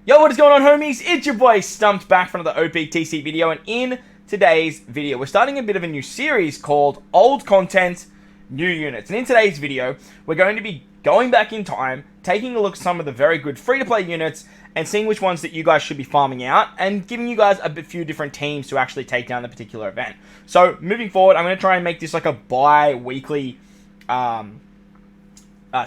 Yo, what is going on, homies? It's your boy Stumped back for another OPTC video, and in today's video, we're starting a bit of a new series called Old Content, New Units. And in today's video, we're going to be going back in time, taking a look at some of the very good free-to-play units, and seeing which ones that you guys should be farming out, and giving you guys a few different teams to actually take down the particular event. So, moving forward, I'm going to try and make this like a bi-weekly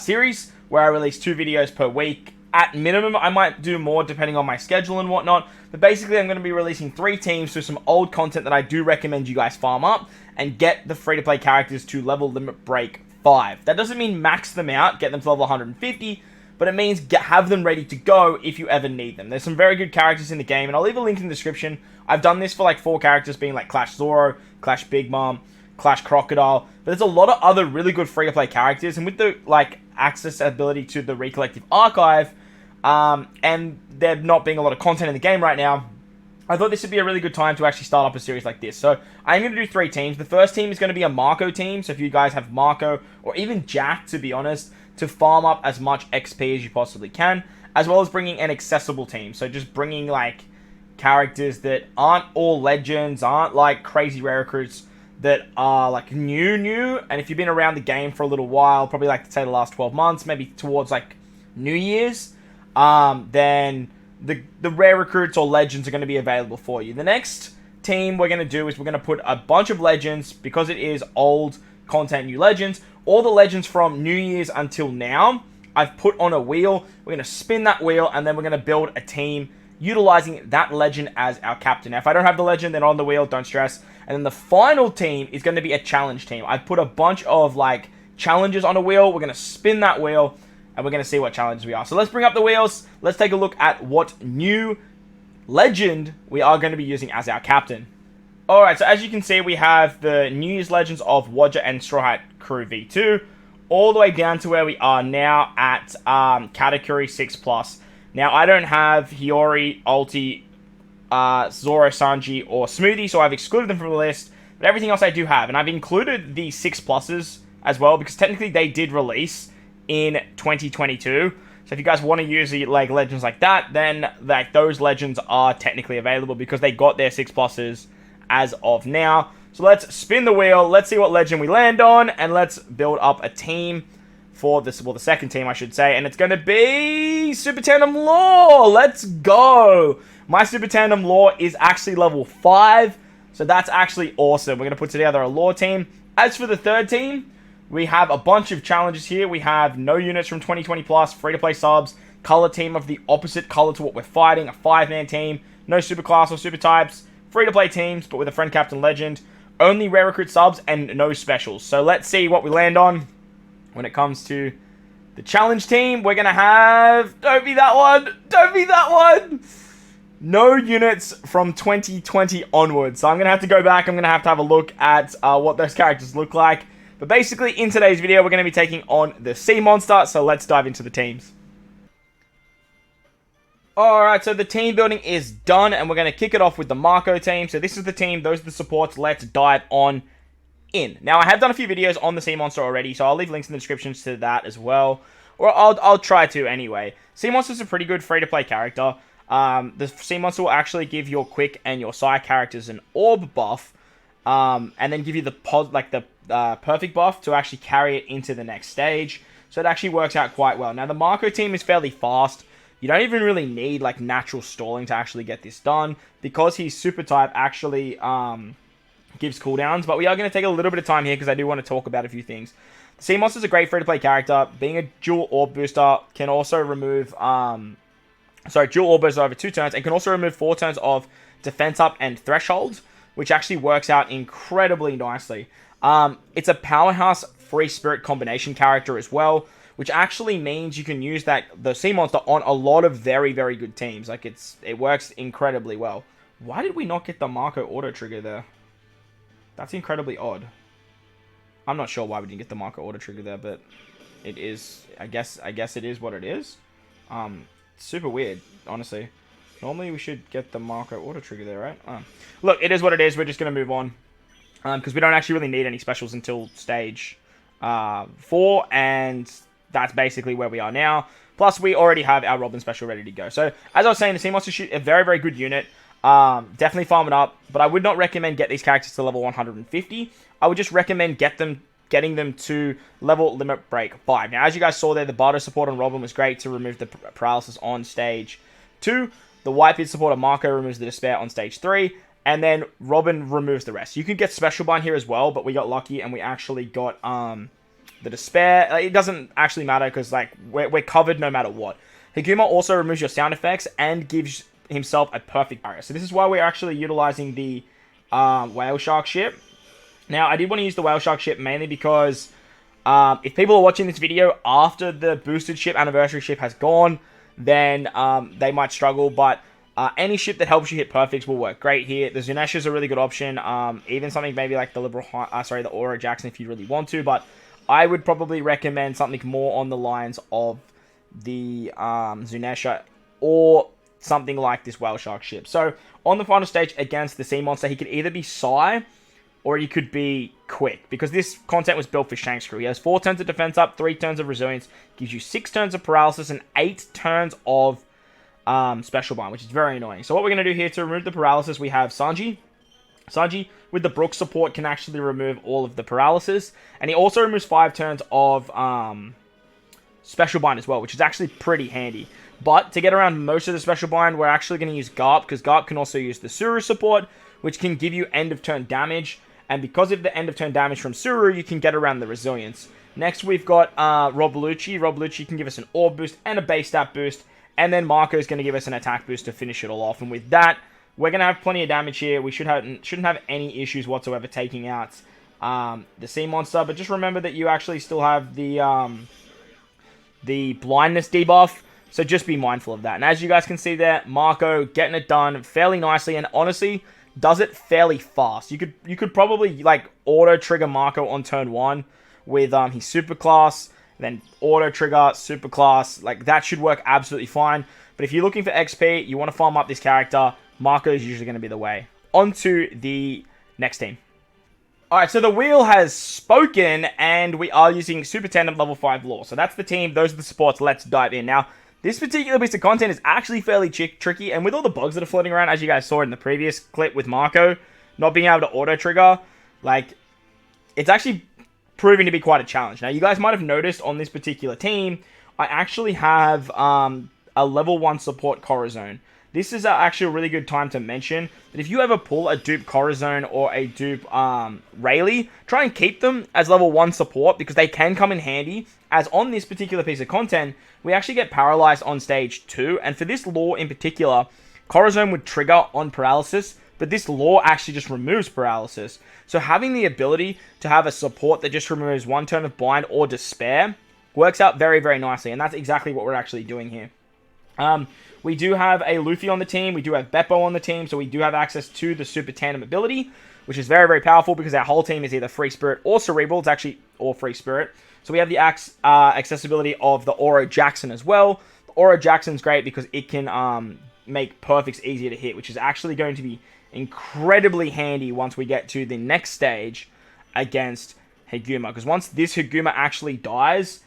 series, where I release 2 videos per week. At minimum, I might do more depending on my schedule and whatnot. But basically, I'm going to be releasing 3 teams with some old content that I do recommend you guys farm up and get the free-to-play characters to level limit break 5. That doesn't mean max them out, get them to level 150, but it means have them ready to go if you ever need them. There's some very good characters in the game, and I'll leave a link in the description. I've done this for like 4 characters, being like Clash Zoro, Clash Big Mom, Clash Crocodile, but there's a lot of other really good free-to-play characters, and with the like accessibility to the Recollective Archive, and there not being a lot of content in the game right now, I thought this would be a really good time to actually start up a series like this. So I'm going to do 3 teams. The first team is going to be a Marco team, so if you guys have Marco, or even Jack, to be honest, to farm up as much XP as you possibly can, as well as bringing an accessible team, so just bringing like characters that aren't all legends, aren't like crazy rare recruits, that are like new, and if you've been around the game for a little while, probably like say the last 12 months, maybe towards like New Year's, then the rare recruits or legends are going to be available for you. The next team we're going to do is we're going to put a bunch of legends, because it is old content, new legends. All the legends from New Year's until now, I've put on a wheel. We're going to spin that wheel, and then we're going to build a team utilizing that legend as our captain. Now, if I don't have the legend, then on the wheel, don't stress. And then the final team is going to be a challenge team. I've put a bunch of like challenges on a wheel. We're going to spin that wheel, and we're going to see what challenges we are. So let's bring up the wheels. Let's take a look at what new legend we are going to be using as our captain. Alright, so as you can see, we have the New Year's legends of Wodger and Straw Hat Crew V2, all the way down to where we are now at Katakuri 6+. Now, I don't have Hiyori, Ulti, Zoro, Sanji, or Smoothie, so I've excluded them from the list, but everything else I do have. And I've included the 6+s as well, because technically they did release in 2022. So if you guys want to use like legends like that, then like those legends are technically available because they got their 6+s as of now. So let's spin the wheel, let's see what legend we land on, and let's build up a team for this, well, the second team I should say, and it's going to be Super Tandem Law. Let's go. My Super Tandem Law is actually level 5, so that's actually awesome. We're going to put together a Law team. As for the third team, we have a bunch of challenges here. We have no units from 2020 plus, free-to-play subs, color team of the opposite color to what we're fighting, a 5-man team, no super class or super types, free-to-play teams, but with a friend captain legend, only rare recruit subs, and no specials. So let's see what we land on when it comes to the challenge team. We're going to have... Don't be that one! Don't be that one! No units from 2020 onwards. So I'm going to have to go back. I'm going to have a look at what those characters look like. But basically, in today's video, we're going to be taking on the Sea Monster. So let's dive into the teams. Alright, so the team building is done, and we're going to kick it off with the Marco team. So this is the team, those are the supports. Let's dive on in. Now, I have done a few videos on the Sea Monster already, so I'll leave links in the descriptions to that as well. Or I'll try to anyway. Sea Monster's a pretty good free-to-play character. The Sea Monster will actually give your Quick and your Psy characters an Orb buff, and then give you the Perfect buff to actually carry it into the next stage. So it actually works out quite well. Now, the Marco team is fairly fast. You don't even really need like natural stalling to actually get this done, because his super type actually gives cooldowns. But we are going to take a little bit of time here because I do want to talk about a few things. The Sea Monster is a great free-to-play character. Being a dual orb booster can also remove dual orb booster over 2 turns, and can also remove 4 turns of defense up and threshold, which actually works out incredibly nicely. It's a powerhouse free spirit combination character as well, which actually means you can use the Sea Monster on a lot of very, very good teams. Like, it works incredibly well. Why did we not get the Marco auto trigger there? That's incredibly odd. I'm not sure why we didn't get the Marco auto trigger there, but it is, I guess it is what it is. Super weird, honestly. Normally we should get the Marco auto trigger there, right? Look, it is what it is. We're just going to move on, because we don't actually really need any specials until stage 4, and that's basically where we are now. Plus, we already have our Robin special ready to go. So, as I was saying, the Sea Monster shoot a very, very good unit. Definitely farm it up, but I would not recommend get these characters to level 150. I would just recommend getting them to level limit break 5. Now, as you guys saw there, the barter support on Robin was great to remove the paralysis on stage 2. The Whitebeard support on Marco removes the despair on stage 3. And then Robin removes the rest. You can get special bind here as well, but we got lucky and we actually got the despair. It doesn't actually matter because like we're covered no matter what. Higuma also removes your sound effects and gives himself a perfect barrier. So this is why we're actually utilizing the whale shark ship. Now, I did want to use the whale shark ship mainly because if people are watching this video after the boosted ship anniversary ship has gone, then they might struggle. But any ship that helps you hit perfects will work great here. The Zunesha is a really good option. Even something maybe like the the Aura Jackson if you really want to. But I would probably recommend something more on the lines of the Zunesha or something like this whale shark ship. So on the final stage against the sea monster, he could either be Psy or he could be quick, because this content was built for Shanks crew. He has 4 turns of defense up, 3 turns of resilience, gives you 6 turns of paralysis, and 8 turns of special bind, which is very annoying. So what we're going to do here to remove the paralysis, we have Sanji. Sanji, with the Brook support, can actually remove all of the paralysis, and he also removes 5 turns of special bind as well, which is actually pretty handy. But to get around most of the special bind, we're actually going to use Garp, because Garp can also use the Suru support, which can give you end of turn damage. And because of the end of turn damage from Suru, you can get around the resilience. Next, we've got Rob Lucci. Rob Lucci can give us an orb boost and a base stat boost. And then Marco is going to give us an attack boost to finish it all off. And with that, we're going to have plenty of damage here. We shouldn't have any issues whatsoever taking out the sea monster. But just remember that you actually still have the blindness debuff. So just be mindful of that. And as you guys can see there, Marco getting it done fairly nicely. And honestly, does it fairly fast. You could probably like auto trigger Marco on turn 1 with his super class, then auto trigger super class. Like that should work absolutely fine. But if you're looking for XP, you want to farm up this character, Marco is usually going to be the way. On to the next team. Alright, so the wheel has spoken and we are using Super Tandem level 5 lore. So that's the team, those are the supports, let's dive in. Now, this particular piece of content is actually fairly tricky, and with all the bugs that are floating around, as you guys saw in the previous clip with Marco, not being able to auto-trigger, like, it's actually proving to be quite a challenge. Now, you guys might have noticed on this particular team, I actually have a level 1 support Corazon. This is actually a really good time to mention that if you ever pull a dupe Corazon or a dupe Rayleigh, try and keep them as level 1 support because they can come in handy. As on this particular piece of content, we actually get paralyzed on stage 2. And for this lore in particular, Corazon would trigger on paralysis, but this lore actually just removes paralysis. So having the ability to have a support that just removes 1 turn of bind or despair works out very, very nicely. And that's exactly what we're actually doing here. We do have a Luffy on the team. We do have Beppo on the team. So we do have access to the Super Tandem ability, which is very, very powerful because our whole team is either Free Spirit or Cerebral. It's actually all Free Spirit. So we have the accessibility of the Aura Jackson as well. The Aura Jackson's great because it can make perfects easier to hit, which is actually going to be incredibly handy once we get to the next stage against Higuma. Because once this Higuma actually dies,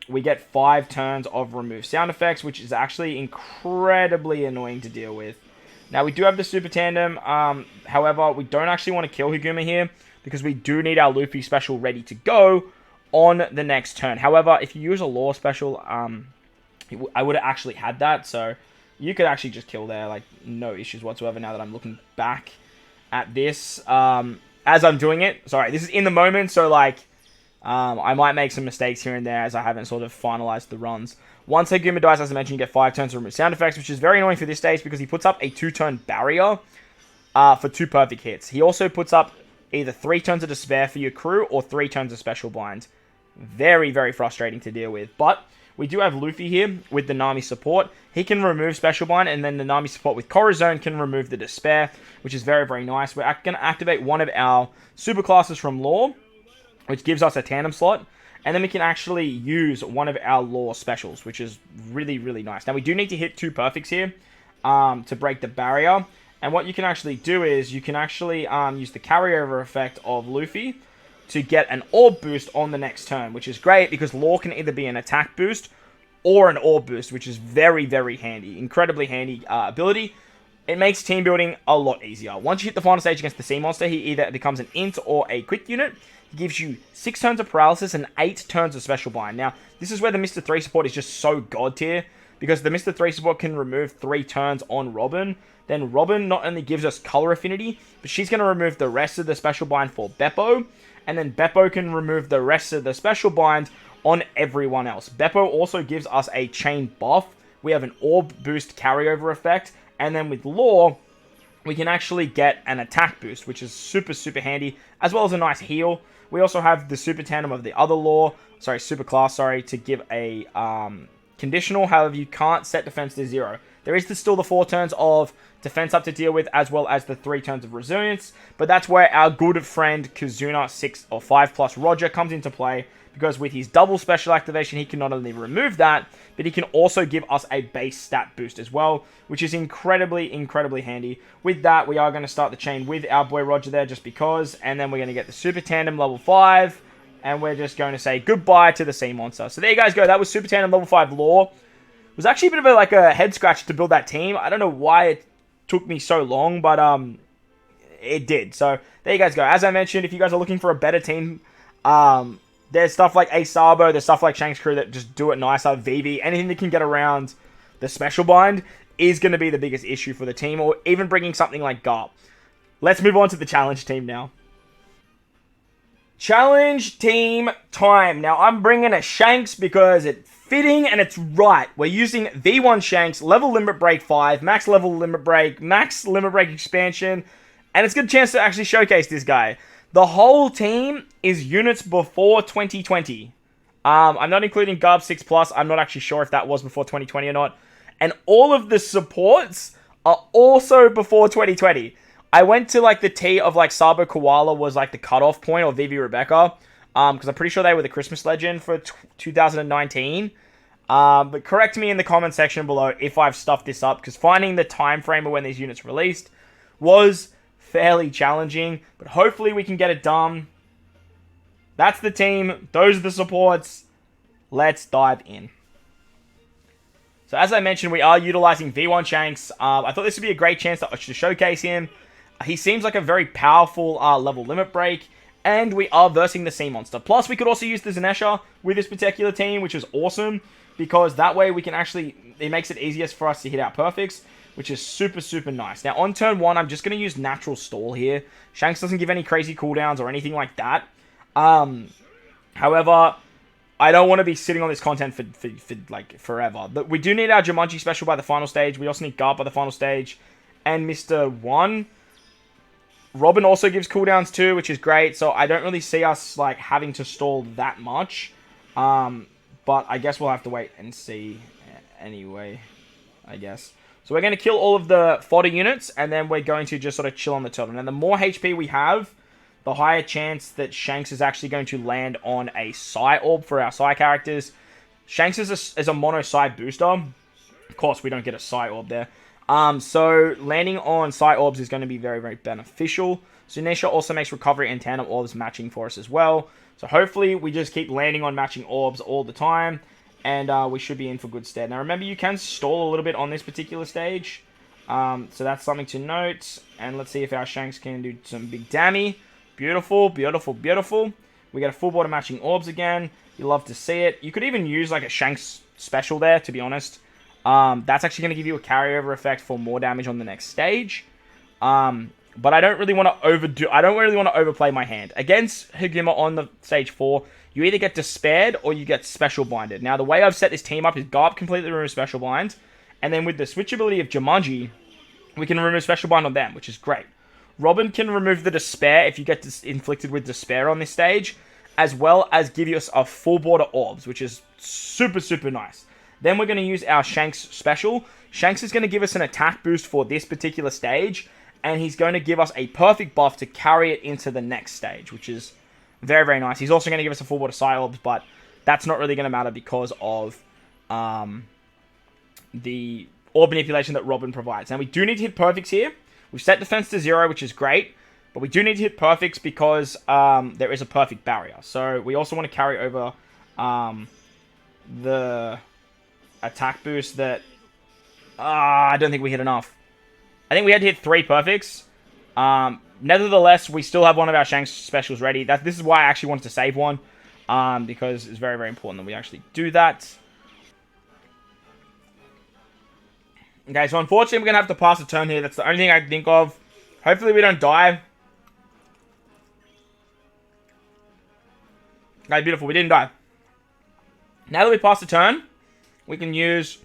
we get 5 turns of remove sound effects, which is actually incredibly annoying to deal with. Now, we do have the Super Tandem. However, we don't actually want to kill Higuma here because we do need our Luffy special ready to go on the next turn. However, if you use a lore special, I would have actually had that. So you could actually just kill there, like no issues whatsoever now that I'm looking back at this. As I'm doing it, sorry, this is in the moment, so like I might make some mistakes here and there as I haven't sort of finalized the runs. Once Higuma dies, as I mentioned, you get 5 turns to remove sound effects, which is very annoying for this stage because he puts up a 2-turn barrier for 2 perfect hits. He also puts up either 3 turns of despair for your crew or 3 turns of special bind. Very, very frustrating to deal with. But we do have Luffy here with the Nami support. He can remove special bind, and then the Nami support with Corazon can remove the despair, which is very, very nice. We're going to activate one of our super classes from lore, which gives us a tandem slot. And then we can actually use one of our lore specials, which is really, really nice. Now, we do need to hit 2 perfects here to break the barrier. And what you can actually do is you can actually use the carryover effect of Luffy to get an orb boost on the next turn, which is great because lore can either be an attack boost or an orb boost, which is very, very handy. Incredibly handy ability. It makes team building a lot easier. Once you hit the final stage against the sea monster, he either becomes an int or a quick unit. He gives you 6 turns of paralysis and 8 turns of special bind. Now, this is where the Mr. 3 support is just so god tier, because the Mr. 3 support can remove 3 turns on Robin. Then Robin not only gives us color affinity, but she's going to remove the rest of the special bind for Beppo. And then Beppo can remove the rest of the special bind on everyone else. Beppo also gives us a chain buff. We have an orb boost carryover effect. And then with Law, we can actually get an attack boost, which is super, super handy, as well as a nice heal. We also have the super tandem of the other Law, super class, to give a conditional. However, you can't set defense to 0. There is still the 4 turns of defense up to deal with, as well as the 3 turns of resilience. But that's where our good friend Kazuna 6 or 5+ Roger comes into play, because with his double special activation, he can not only remove that, but he can also give us a base stat boost as well, which is incredibly, incredibly handy. With that, we are going to start the chain with our boy Roger there, just because, and then we're going to get the Super Tandem level 5, and we're just going to say goodbye to the Sea Monster. So there you guys go. That was Super Tandem level 5 Law. It was actually a bit of a head scratch to build that team. I don't know why it took me so long, but it did. So there you guys go. As I mentioned, if you guys are looking for a better team, there's stuff like Asabo, there's stuff like Shanks crew that just do it nicer. Vivi, anything that can get around the special bind is going to be the biggest issue for the team, or even bringing something like Garp. Let's move on to the challenge team now. Challenge team time. Now, I'm bringing a Shanks because it's fitting and it's right. We're using V1 Shanks, level limit break 5, max level limit break, max limit break expansion, and it's a good chance to actually showcase this guy. The whole team is units before 2020. I'm not including Garb 6+. I'm not actually sure if that was before 2020 or not. And all of the supports are also before 2020. I went to the T of Sabo Koala was the cutoff point, or Vivi Rebecca. Because I'm pretty sure they were the Christmas Legend for 2019. But correct me in the comment section below if I've stuffed this up, because finding the time frame of when these units released was fairly challenging, but hopefully we can get it done. That's the team. Those are the supports. Let's dive in. So as I mentioned, we are utilizing V1 Shanks. I thought this would be a great chance to showcase him. He seems like a very powerful level limit break, and we are versing the Sea Monster. Plus, we could also use the Zanesha with this particular team, which is awesome, because that way we can actually, it makes it easiest for us to hit our perfects, which is super, super nice. Now, on turn 1, I'm just going to use Natural Stall here. Shanks doesn't give any crazy cooldowns or anything like that. However, I don't want to be sitting on this content for forever. But we do need our Jumanji special by the final stage. We also need Garp by the final stage. And Mr. 1. Robin also gives cooldowns too, which is great. So I don't really see us having to stall that much. But I guess we'll have to wait and see anyway, I guess. So we're going to kill all of the fodder units, and then we're going to just sort of chill on the turtle. And the more HP we have, the higher chance that Shanks is actually going to land on a Psy Orb for our Psy characters. Shanks is a mono Psy booster. Of course, we don't get a Psy Orb there. So landing on Psy Orbs is going to be very, very beneficial. Zanesha also makes recovery and tandem orbs matching for us as well. So hopefully we just keep landing on matching orbs all the time. And we should be in for good stead. Now, remember, you can stall a little bit on this particular stage. So that's something to note. And let's see if our Shanks can do some big dammy. Beautiful, beautiful, beautiful. We get a full board of matching orbs again. You love to see it. You could even use a Shanks special there, to be honest. That's actually going to give you a carryover effect for more damage on the next stage. But I don't really want to overplay my hand. Against Higuma on the stage 4, you either get Despaired or you get Special Blinded. Now, the way I've set this team up is Garp completely removes Special Blind. And then with the switchability of Jumanji, we can remove Special Blind on them, which is great. Robin can remove the Despair if you get inflicted with Despair on this stage, as well as give us a full board of orbs, which is super, super nice. Then we're going to use our Shanks special. Shanks is going to give us an attack boost for this particular stage, and he's going to give us a perfect buff to carry it into the next stage, which is very, very nice. He's also going to give us a full board of Psy Orbs, but that's not really going to matter because of the orb manipulation that Robin provides. Now, we do need to hit perfects here. We've set defense to 0, which is great, but we do need to hit perfects because there is a perfect barrier. So we also want to carry over the attack boost that... I don't think we hit enough. I think we had to hit 3 perfects. Nevertheless, we still have one of our Shanks specials ready. This is why I actually wanted to save one. Because it's very, very important that we actually do that. Okay, so unfortunately, we're going to have to pass a turn here. That's the only thing I can think of. Hopefully, we don't die. Okay, beautiful. We didn't die. Now that we passed the turn, we can use...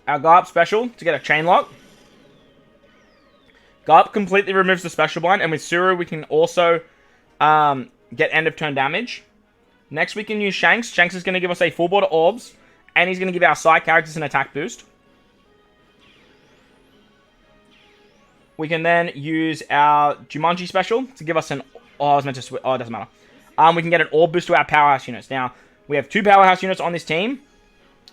our Garp special to get a chain lock. Garp completely removes the special blind, and with Suru, we can also get end of turn damage. Next, we can use Shanks. Shanks is going to give us a full board of orbs, and he's going to give our side characters an attack boost. We can then use our Jumanji special to give us an... Oh, I was meant to switch. Oh, it doesn't matter. We can get an orb boost to our powerhouse units. Now, we have 2 powerhouse units on this team.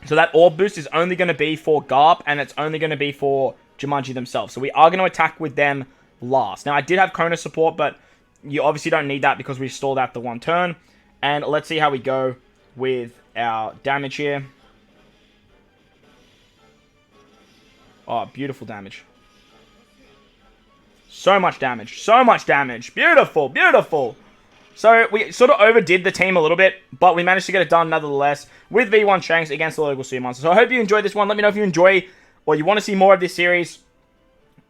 So that orb boost is only going to be for Garp, and it's only going to be for Jumanji themselves. So we are going to attack with them last. Now, I did have Kona support, but you obviously don't need that because we stalled out the 1 turn. And let's see how we go with our damage here. Oh, beautiful damage. So much damage. So much damage. Beautiful. Beautiful. So we sort of overdid the team a little bit, but we managed to get it done nonetheless with V1 Shanks against the local Sea Monster. So I hope you enjoyed this one. Let me know if you enjoy or you want to see more of this series.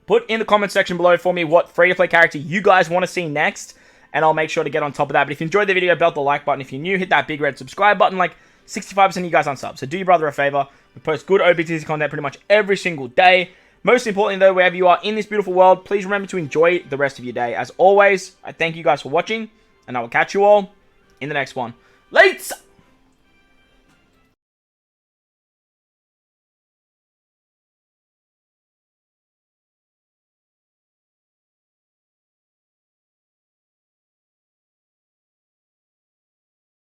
Put in the comment section below for me what free-to-play character you guys want to see next, and I'll make sure to get on top of that. But if you enjoyed the video, belt the like button. If you're new, hit that big red subscribe button. Like 65% of you guys unsub. So do your brother a favor. We post good OPTC content pretty much every single day. Most importantly, though, wherever you are in this beautiful world, please remember to enjoy the rest of your day. As always, I thank you guys for watching, and I will catch you all in the next one. Lates!